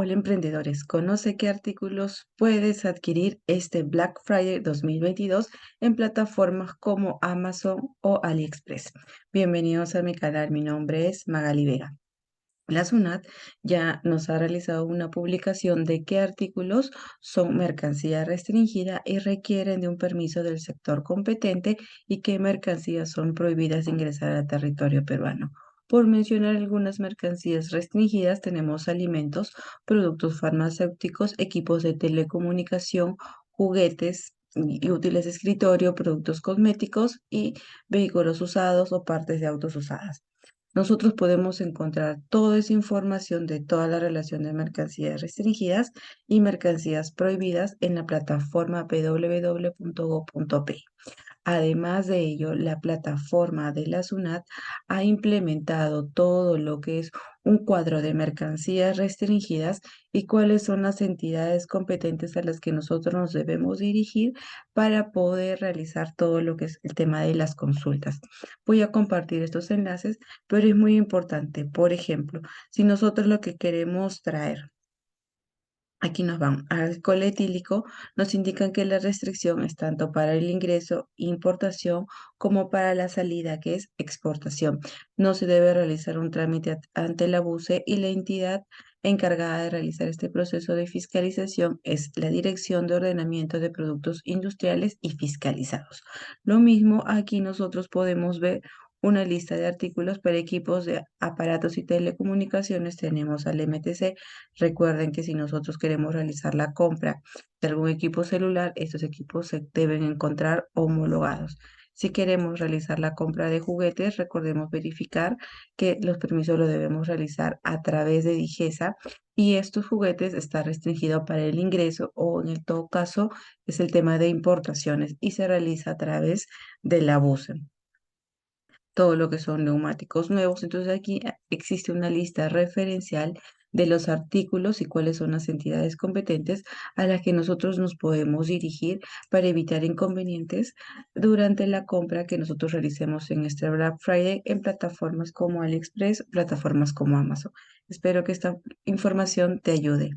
Hola emprendedores, conoce qué artículos puedes adquirir este Black Friday 2022 en plataformas como Amazon o AliExpress. Bienvenidos a mi canal, mi nombre es Magali Vega. La SUNAT ya nos ha realizado una publicación de qué artículos son mercancía restringida y requieren de un permiso del sector competente y qué mercancías son prohibidas de ingresar al territorio peruano. Por mencionar algunas mercancías restringidas, tenemos alimentos, productos farmacéuticos, equipos de telecomunicación, juguetes y útiles de escritorio, productos cosméticos y vehículos usados o partes de autos usadas. Nosotros podemos encontrar toda esa información de toda la relación de mercancías restringidas y mercancías prohibidas en la plataforma www.go.p. Además de ello, la plataforma de la SUNAT ha implementado todo lo que es un cuadro de mercancías restringidas y cuáles son las entidades competentes a las que nosotros nos debemos dirigir para poder realizar todo lo que es el tema de las consultas. Voy a compartir estos enlaces, pero es muy importante. Por ejemplo, si nosotros lo que queremos traer, aquí nos van. Alcohol etílico, nos indican que la restricción es tanto para el ingreso, importación, como para la salida, que es exportación. No se debe realizar un trámite ante la BUCE y la entidad encargada de realizar este proceso de fiscalización es la Dirección de Ordenamiento de Productos Industriales y Fiscalizados. Lo mismo aquí nosotros podemos ver una lista de artículos para equipos de aparatos y telecomunicaciones. Tenemos al MTC. Recuerden que si nosotros queremos realizar la compra de algún equipo celular, estos equipos se deben encontrar homologados. Si queremos realizar la compra de juguetes, recordemos verificar que los permisos los debemos realizar a través de Digesa y estos juguetes están restringidos para el ingreso o en el todo caso es el tema de importaciones y se realiza a través de la BUSE, todo lo que son neumáticos nuevos. Entonces aquí existe una lista referencial de los artículos y cuáles son las entidades competentes a las que nosotros nos podemos dirigir para evitar inconvenientes durante la compra que nosotros realicemos en este Black Friday en plataformas como AliExpress, plataformas como Amazon. Espero que esta información te ayude.